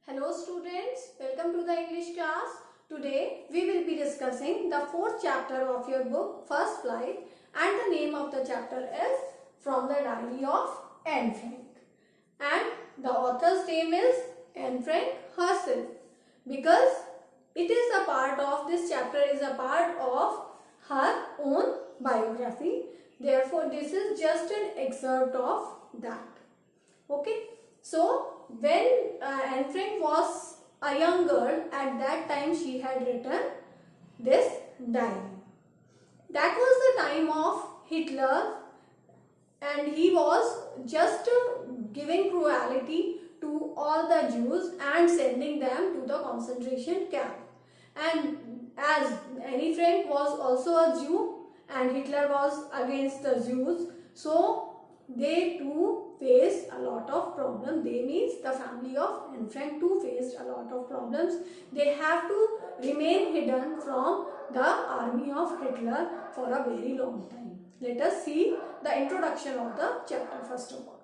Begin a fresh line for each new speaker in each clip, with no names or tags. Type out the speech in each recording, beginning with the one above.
Hello students, welcome to the English class. Today we will be discussing the fourth chapter of your book First Flight, and the name of the chapter is From the Diary of Anne Frank, and the author's name is Anne Frank herself, because it is a part of this chapter is a part of her own biography. Therefore this is just an excerpt of that. Okay, so when Anne Frank was a young girl, at that time she had written this diary. That was the time of Hitler, and he was just giving cruelty to all the Jews and sending them to the concentration camp. And as Anne Frank was also a Jew and Hitler was against the Jews, so they too faced a lot of problems. They means the family of Anne Frank too faced a lot of problems. They have to remain hidden from the army of Hitler for a very long time. Let us see the introduction of the chapter first of all.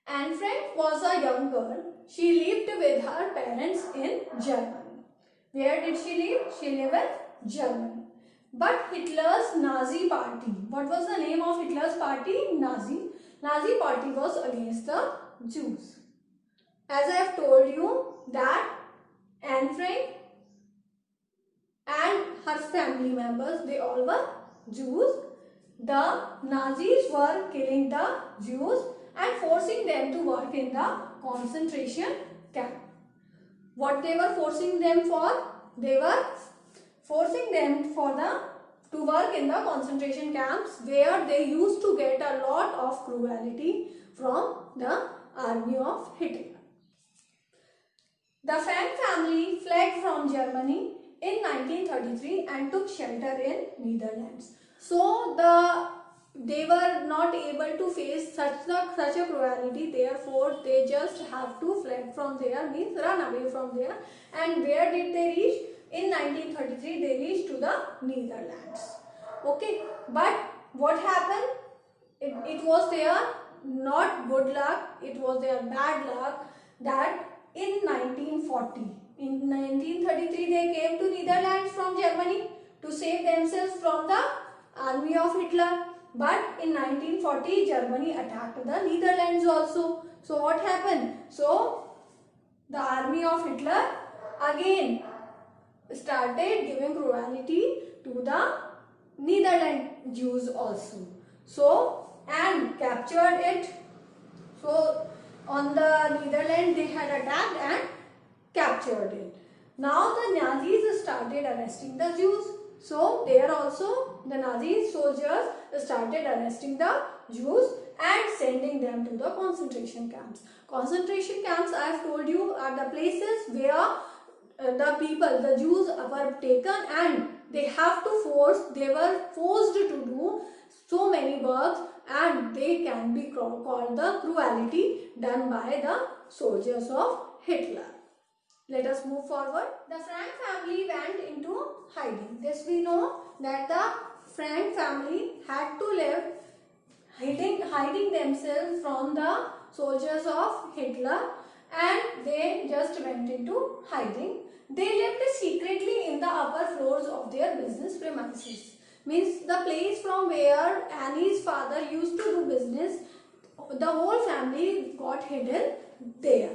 Anne Frank was a young girl. She lived with her parents in Germany. Where did she live? She lived in Germany. But Hitler's Nazi party, what was the name of Hitler's party? Nazi party was against the Jews. As I have told you that Anne Frank and her family members, they all were Jews. The Nazis were killing the Jews and forcing them to work in the concentration camp. What they were forcing them for? They were forcing them to work in the concentration camps, where they used to get a lot of cruelty from the army of Hitler. The Frank family fled from Germany in 1933 and took shelter in Netherlands. So they were not able to face such a cruelty, therefore they just have to fled from there, means run away from there. And where did they reach? In 1933 they reached to the Netherlands. Okay, but what happened? It was their not good luck, it was their bad luck that in 1933 they came to Netherlands from Germany to save themselves from the army of Hitler. But in 1940 Germany attacked the Netherlands also. So what happened? So the army of Hitler again started giving cruelty to the Netherlands Jews also. So and captured it. So on the Netherlands they had attacked and captured it. Now the Nazis started arresting the Jews. So there also the Nazi soldiers started arresting the Jews and sending them to the concentration camps. Concentration camps, I have told you, are the places where the Jews were taken and they were forced to do so many works, and they can be called the cruelty done by the soldiers of Hitler. Let us move forward. The Frank family went into hiding. This we know that the Frank family had to live hiding themselves from the soldiers of Hitler, and they just went into hiding. They lived secretly in the upper floors of their business premises. Means the place from where Annie's father used to do business, the whole family got hidden there.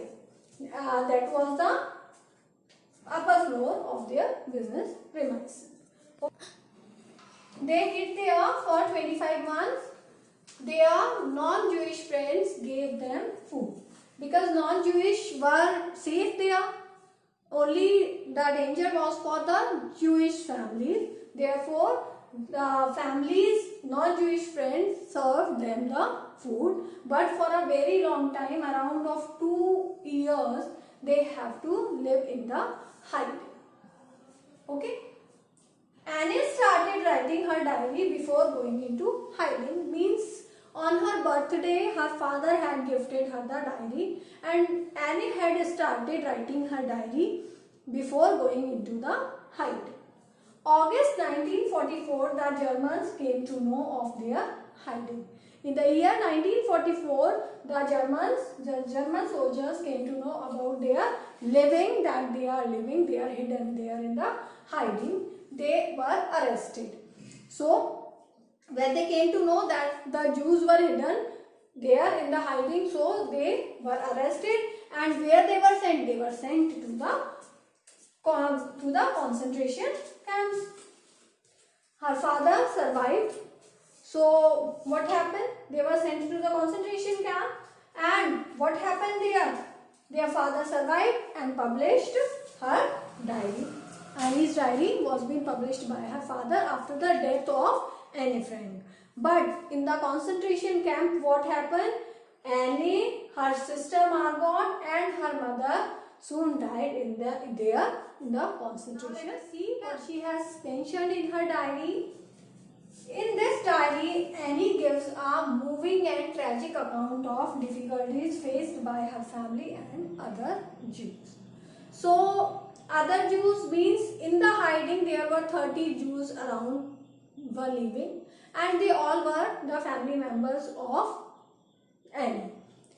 That was the upper floor of their business premises. They hid there for 25 months. Their non-Jewish friends gave them food. Because non-Jewish were safe there, only the danger was for the Jewish families. Therefore, the families' non-Jewish friends served them the food. But for a very long time, around of 2 years, they have to live in the hiding. Okay. Anne started writing her diary before going into hiding. Means on her birthday, her father had gifted her the diary, and Anne had started writing her diary before going into the hiding. August 1944, the Germans came to know of their hiding. In the year 1944, the German soldiers came to know about their living, that they are living, they are hidden, they are in the hiding, they were arrested. So when they came to know that the Jews were hidden, they are in the hiding, so they were arrested, and where they were sent? They were sent to the concentration camps. Her father survived. So what happened? They were sent to the concentration camp, and what happened there? Their father survived and published her diary. Annie's diary was being published by her father after the death of Anne Frank. But in the concentration camp, what happened? Annie, her sister Margot, and her mother soon died in the concentration. Now let us see what she has mentioned in her diary. In this diary, Annie gives a moving and tragic account of difficulties faced by her family and other Jews. So, other Jews means in the hiding there were 30 Jews around were living, and they all were the family members of Annie.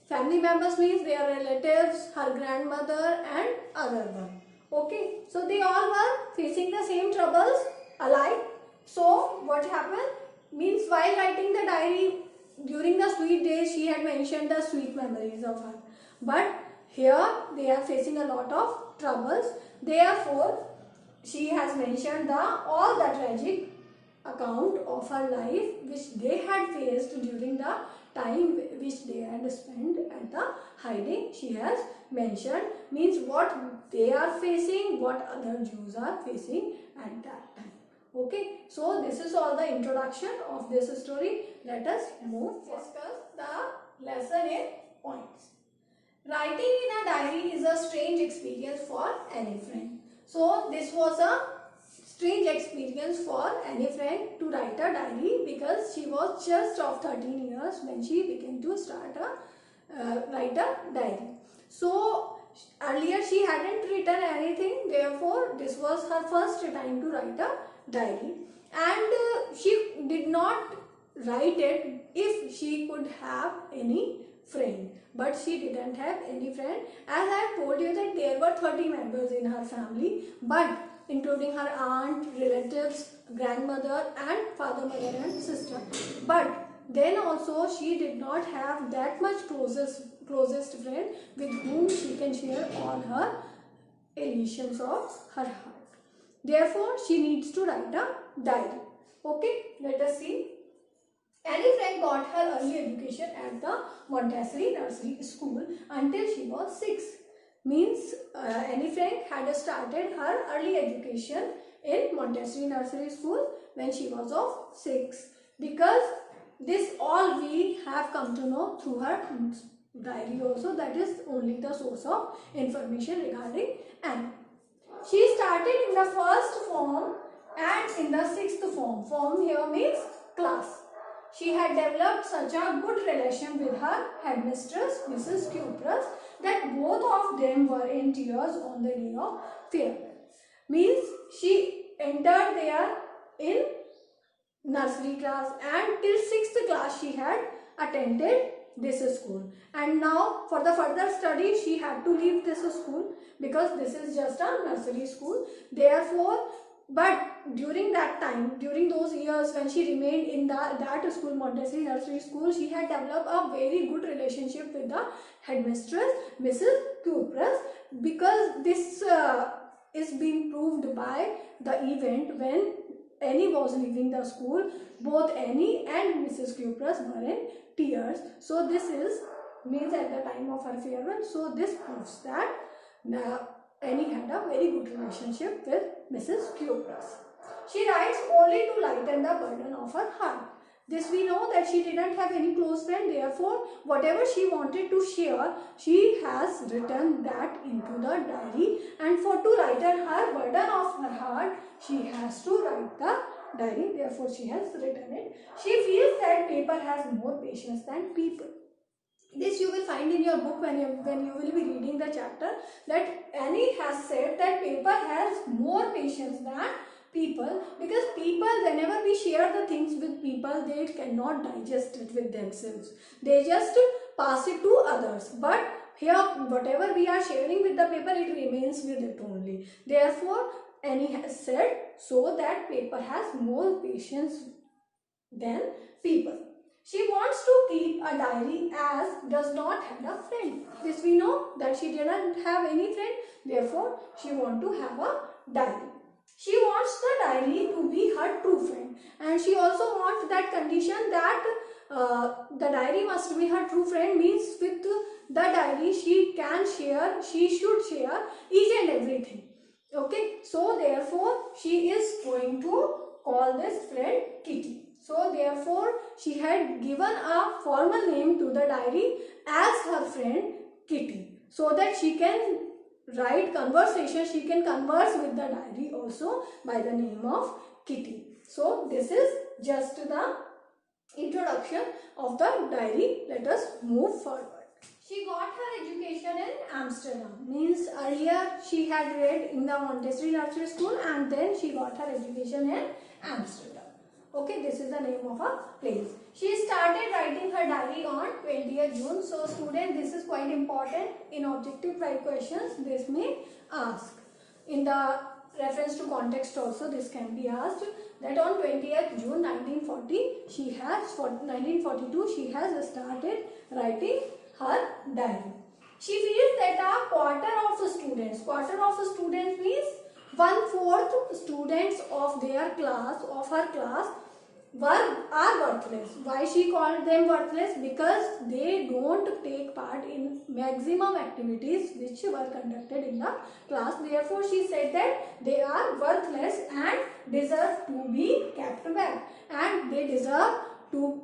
Family members means their relatives, her grandmother and other one. Okay, so they all were facing the same troubles alike. So what happened means while writing the diary during the sweet days, she had mentioned the sweet memories of her. But here they are facing a lot of troubles. Therefore, she has mentioned all the tragic account of her life which they had faced during the time which they had spent at the hiding. She has mentioned means what they are facing, what other Jews are facing at that time. Okay, so this is all the introduction of this story. Let us discuss the lesson in points. Writing in a diary is a strange experience for Anne Frank. So this was a strange experience for Anne Frank to write a diary because she was just of 13 years when she began to write a diary. So earlier she hadn't written anything, therefore this was her first time to write a diary, and she did not write it if she could have any friend, but she didn't have any friend. As I told you that there were 30 members in her family, but including her aunt, relatives, grandmother and father, mother and sister, but then also she did not have that much closest friend with whom she can share all her illusions of her heart. Therefore, she needs to write a diary. Okay, let us see. Anne Frank got her early education at the Montessori Nursery School until she was 6. Means Anne Frank had started her early education in Montessori Nursery School when she was of 6. Because this all we have come to know through her diary also, that is only the source of information regarding Anne. She started in the first form and in the 6th form. Form here means class. She had developed such a good relation with her headmistress, Mrs. Cupras, that both of them were in tears on the day of farewell. Means she entered there in nursery class, and till 6th class she had attended this school, and now for the further study she had to leave this school because this is just a nursery school. Therefore, but during that time, during those years when she remained in that school, Montessori Nursery School, she had developed a very good relationship with the headmistress, Mrs. Cupras, because this is being proved by the event when Annie was leaving the school. Both Annie and Mrs. Cupras were in tears. So this is means at the time of her farewell. So this proves that Annie had a very good relationship with Mrs. Cupras. She writes only to lighten the burden of her heart. This we know that she didn't have any close friend. Therefore, whatever she wanted to share, she has written that into the diary. And for to lighten her burden of her heart, she has to write the diary. Therefore, she has written it. She feels that paper has more patience than people. This you will find in your book when you will be reading the chapter, that Annie has said that paper has more patience than people, because people, whenever we share the things with people, they cannot digest it with themselves. They just pass it to others. But Here, whatever we are sharing with the paper, it remains with it only. Therefore, Annie has said, so that paper has more patience than people. She wants to keep a diary as does not have a friend. This we know that she didn't have any friend. Therefore, she wants to have a diary. She wants the diary to be her true friend, and she also wants that condition that the diary must be her true friend, means with the diary she can share, she should share each and everything. Okay, so therefore she is going to call this friend Kitty. So therefore she had given a formal name to the diary as her friend Kitty, so that she can write conversation, she can converse with the diary also by the name of Kitty. So this is just the introduction of the diary. Let us move forward. She got her education in Amsterdam. Means earlier she had read in the Montessori Nursery School and then she got her education in Amsterdam. Okay, this is the name of a place. She started writing her diary on 20th June. So student, this is quite important. In objective type questions, this may ask. In the reference to context also, this can be asked, that on 20th June 1942 she has started writing her diary. She feels that a quarter of students means 1/4 students of their class, of her class, are worthless. Why she called them worthless? Because they don't take part in maximum activities which were conducted in the class. Therefore, she said that they are worthless and deserve to be kept back, and they deserve to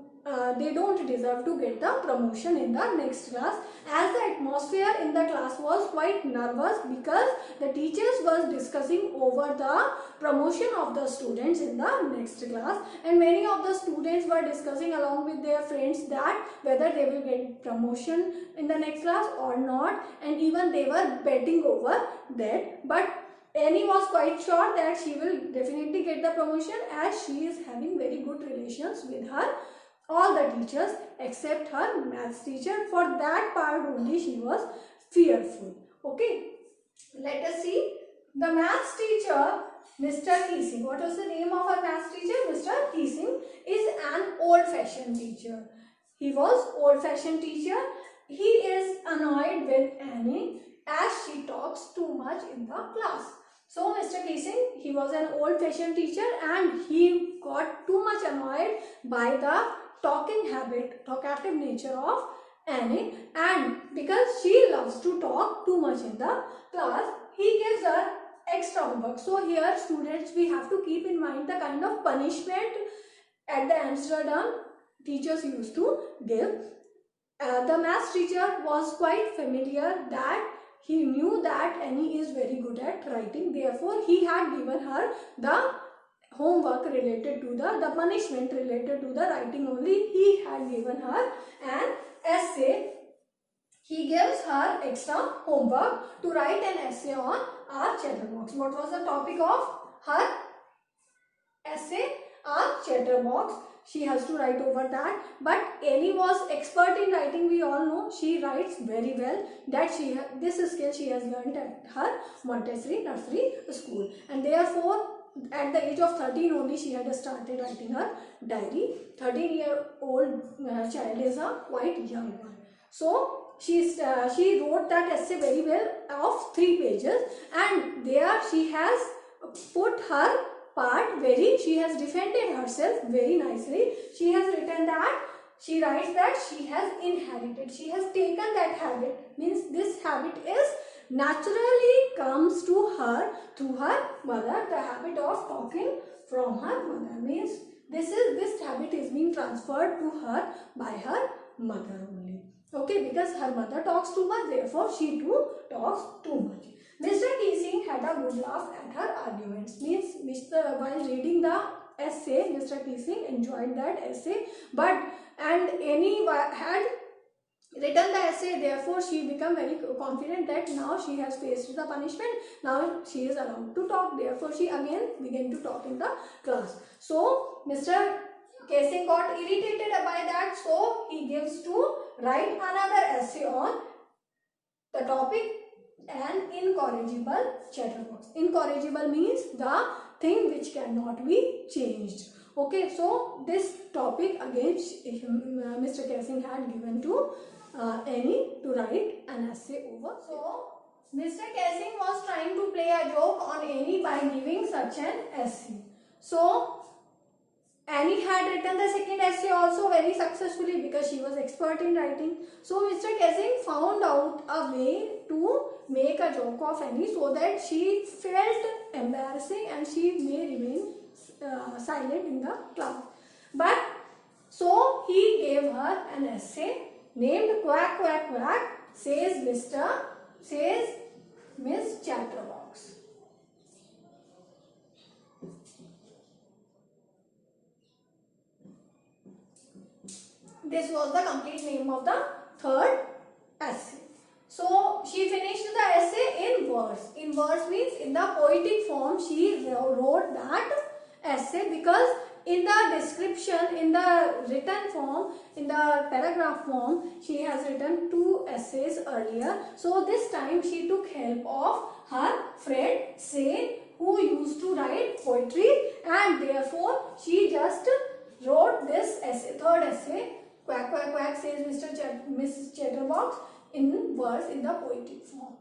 they don't deserve to get the promotion in the next class, as the atmosphere in the class was quite nervous because the teachers was discussing over the promotion of the students in the next class, and many of the students were discussing along with their friends that whether they will get promotion in the next class or not, and even they were betting over that. But Annie was quite sure that she will definitely get the promotion, as she is having very good relations with her all the teachers except her maths teacher. For that part only she was fearful. Okay, let us see the maths teacher, Mr. Keesing. What was the name of our maths teacher? Mr. Keesing is an old-fashioned teacher. He was old-fashioned teacher. He is annoyed with Annie as she talks too much in the class. So Mr. Keesing, he was an old-fashioned teacher and he got too much annoyed by the talkative nature of Annie, and because she loves to talk too much in the class, he gives her extra homework. So here students, we have to keep in mind the kind of punishment at the Amsterdam teachers used to give. The maths teacher was quite familiar that he knew that Annie is very good at writing. Therefore, he had given her the homework related to the punishment related to the writing only. He had given her an essay. He gives her extra homework to write an essay on our chatterbox. What was the topic of her essay? Our chatterbox. She has to write over that. But Annie was expert in writing. We all know she writes very well. That this skill she has learned at her Montessori Nursery School, and therefore at the age of 13 only she had started writing her diary. 13-year-old child is a quite young one. So she wrote that essay very well of 3 pages, and there she has put her part she has defended herself very nicely. She has written that, she writes that she has inherited, she has taken that habit, means this habit is naturally comes to her through her mother. The habit of talking from her mother, means this habit is being transferred to her by her mother only. Okay, because her mother talks too much, therefore she too talks too much. Mr. Keesing had a good laugh at her arguments, means while reading the essay, Mr. Keesing enjoyed that essay, and Annie had written the essay, therefore she became very confident that now she has faced the punishment, now she is allowed to talk, therefore she again began to talk in the class. So Mr. Keesing got irritated by that, so he gives to write another essay on, and he gives to write another essay on Annie. So Mr. Keesing, he was quite confident that now she has faced the punishment, now she is allowed to talk, therefore she again began to talk in the class. So Mr. Keesing got irritated by that, so he gives to write another essay on The topic, an incorrigible chatterbox. Incorrigible means the thing which cannot be changed. Okay, so this topic again Mr. Kessing had given to Annie to write an essay over. So Mr. Kessing was trying to play a joke on Annie by giving such an essay. So Annie had written the second essay also very successfully because she was expert in writing. So Mr. Kessing found out a way to make a joke of Annie so that she felt embarrassing and she may remain silent in the class. But so he gave her an essay named Quack Quack Quack says Miss Chatterbox. This was the complete name of the third essay. So she finished the essay in verse. In verse means in the poetic form she wrote that essay, because in the description, in the written form, in the paragraph form, she has written 2 essays earlier. So this time she took help of her friend Sane, who used to write poetry, and therefore she just wrote this essay, third essay, Quack Quack Quack says Miss Chatterbox, in verse in the poetic form.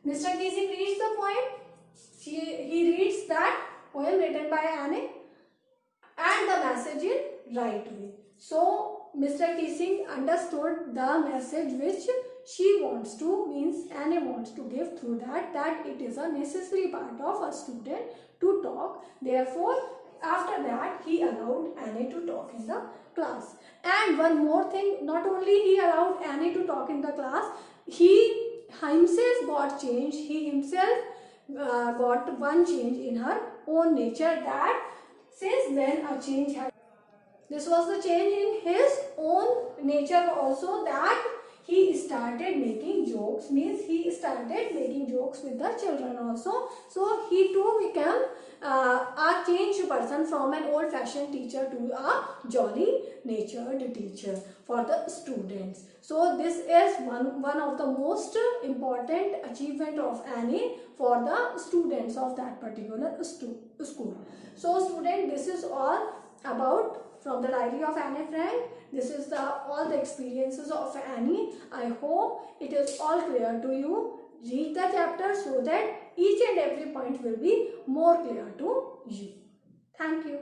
Mr. Kessing reads the poem. He reads that poem written by Annie and the message in right way. So Mr. Kessing understood the message which she wants to, means Annie wants to give through that it is a necessary part of a student to talk. Therefore, after that he allowed Annie to talk in the class. And one more thing, not only he allowed Annie to talk in the class, he himself got changed. He himself got one change in her own nature, that since when a change had, this was the change in his own nature also, that he started making jokes, means he started making jokes with the children also. So he too became a changed person from an old-fashioned teacher to a jolly natured teacher for the students. So this is one of the most important achievement of Annie for the students of that particular school. So student, this is all about from the diary of Anne Frank. This is all the experiences of Annie. I hope it is all clear to you. Read the chapter so that each and every point will be more clear to you. Thank you.